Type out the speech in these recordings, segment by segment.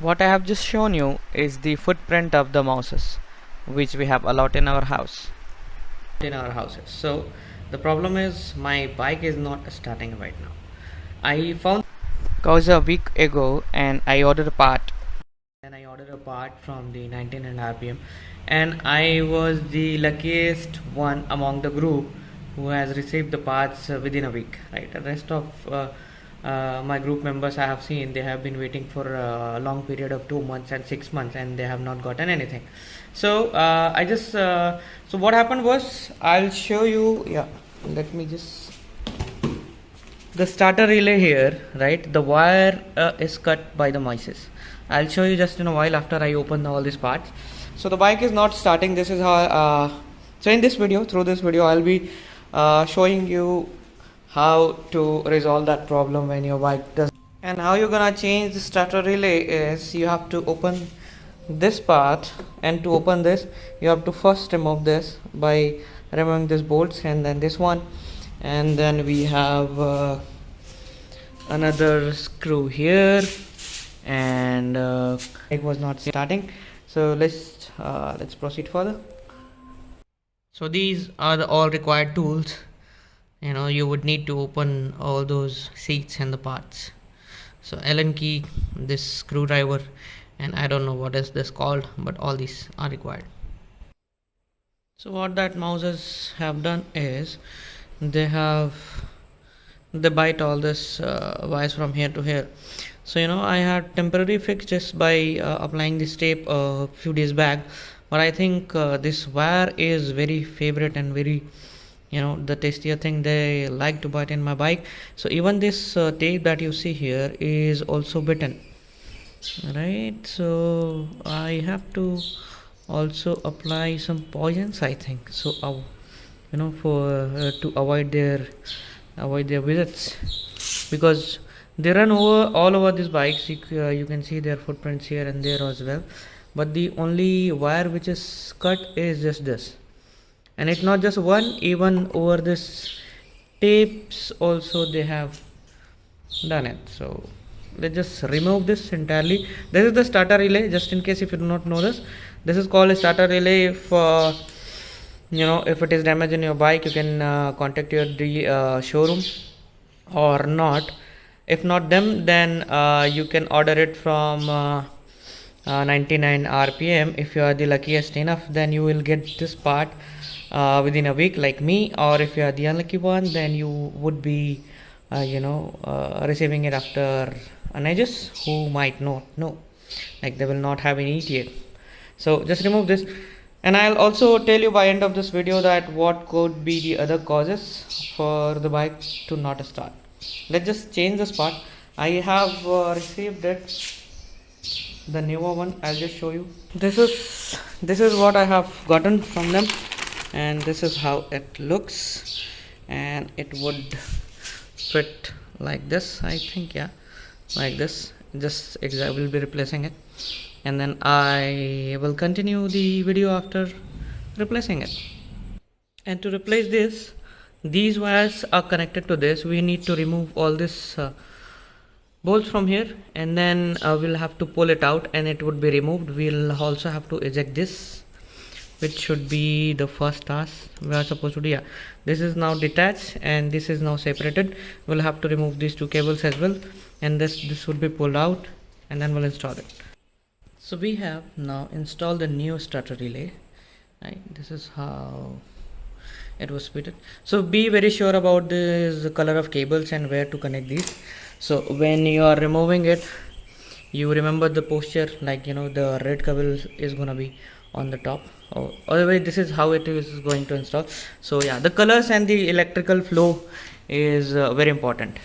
What I have just shown you is the footprint of the mousses which we have a lot in our houses. So the problem is my bike is not starting right now. I found cause a week ago and I ordered a part. And I ordered a part from the 19 RPM, and I was the luckiest one among the group who has received the parts within a week. Right, the rest of my group members I have seen they have been waiting for a long period of 2 months and 6 months, and they have not gotten anything. So so what happened was, I'll show you. Yeah, let me just. The starter relay here, right? The wire is cut by the mousses. I'll show you just in a while after I open all these parts. So the bike is not starting. This is how. So in this video, through this video, I'll be showing you how to resolve that problem when your bike does. And how you're gonna change the starter relay is you have to open this part, and to open this, you have to first remove this by removing this bolts, and then this one, and then we have another screw here, and it was not starting. So let's proceed further. So these are the all required tools. You would need to open all those seats and the parts. So Allen key, this screwdriver, and I don't know what is this called, but all these are required. So what that mousses have done is they bite all this wires from here to here. So I had temporary fix just by applying this tape a few days back, but I think this wire is very favorite and very the tastier thing they like to bite in my bike. So even this tape that you see here is also bitten, right? So I have to also apply some poisons, I think so, for to avoid their visits, because they run all over these bikes. You can see their footprints here and there as well, but the only wire which is cut is just this. And it's not just one, even over this tapes also they have done it. So let's just remove this entirely. This is the starter relay, just in case if you do not know this. This is called a starter relay. If if it is damaged in your bike, you can contact your showroom or not. If not them, then you can order it from 99 RPM. If you are the luckiest enough, then you will get this part within a week, like me. Or if you are the unlucky one, then you would be receiving it after an ages, who might not know, like they will not have any ETA. So just remove this, and I'll also tell you by end of this video that what could be the other causes for the bike to not start. Let's just change this part. I have received it, the newer one. I'll just show you. This is what I have gotten from them, and this is how it looks, and it would fit like this, I think. Yeah, like this. Just I will be replacing it, and then I will continue the video after replacing it. And to replace this, these wires are connected to this. We need to remove all this bolts from here, and then we'll have to pull it out and it would be removed. We'll also have to eject this, which should be the first task we are supposed to do. Yeah, this is now detached and this is now separated. We'll have to remove these two cables as well, and this would be pulled out, and then we'll install it. So we have now installed the new starter relay, right? This is how it was fitted. So be very sure about this color of cables and where to connect these. So when you are removing it, you remember the posture, like the red cable is gonna be on the top. Otherwise, this is how it is going to install. So yeah, the colors and the electrical flow is very important.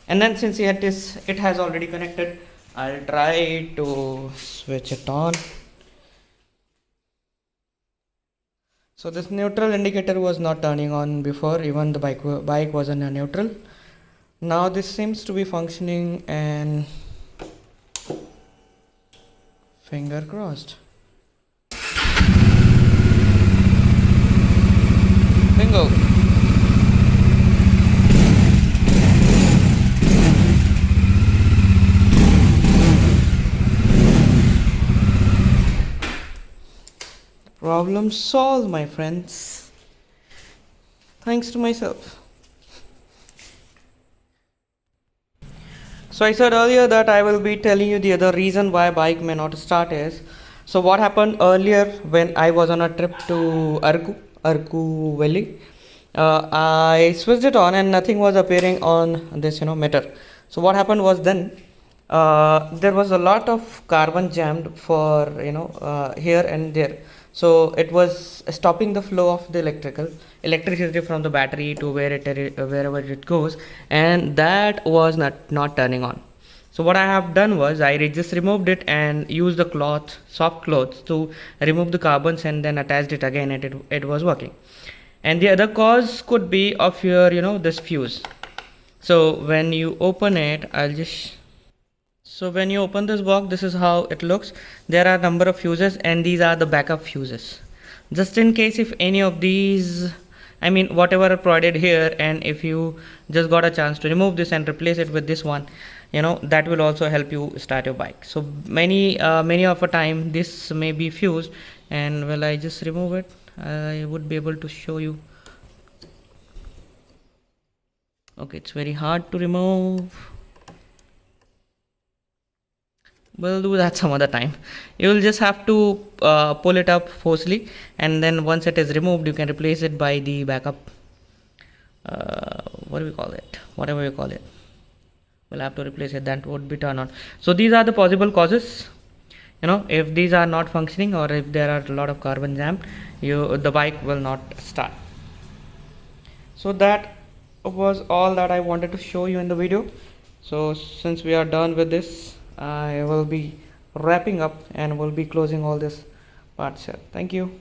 And then since it has already connected, I'll try to switch it on. So this neutral indicator was not turning on before, even the bike was in a neutral. Now this seems to be functioning, and finger crossed. Bingo. Problem solved, my friends. Thanks to myself. So I said earlier that I will be telling you the other reason why bike may not start is, so what happened earlier when I was on a trip to Arku Valley. I switched it on and nothing was appearing on this meter. So what happened was then there was a lot of carbon jammed for here and there, so it was stopping the flow of the electricity from the battery to wherever it goes, and that was not turning on. So what I have done was I just removed it and used the soft cloths to remove the carbons and then attached it again, and it was working. And the other cause could be of your this fuse. So when you open it, so when you open this box, this is how it looks. There are number of fuses and these are the backup fuses. Just in case if any of these, I mean whatever are provided here, and if you just got a chance to remove this and replace it with this one, that will also help you start your bike. So many of a time this may be fused, and will I just remove it, I would be able to show you. Okay, it's very hard to remove. We'll do that some other time. You will just have to pull it up forcefully, and then once it is removed you can replace it by the backup, what do we call it, whatever you call it. We'll have to replace it, that would be turned on. So these are the possible causes. If these are not functioning or if there are a lot of carbon jam, the bike will not start. So that was all that I wanted to show you in the video. So since we are done with this, I will be wrapping up and will be closing all this parts here. Thank you.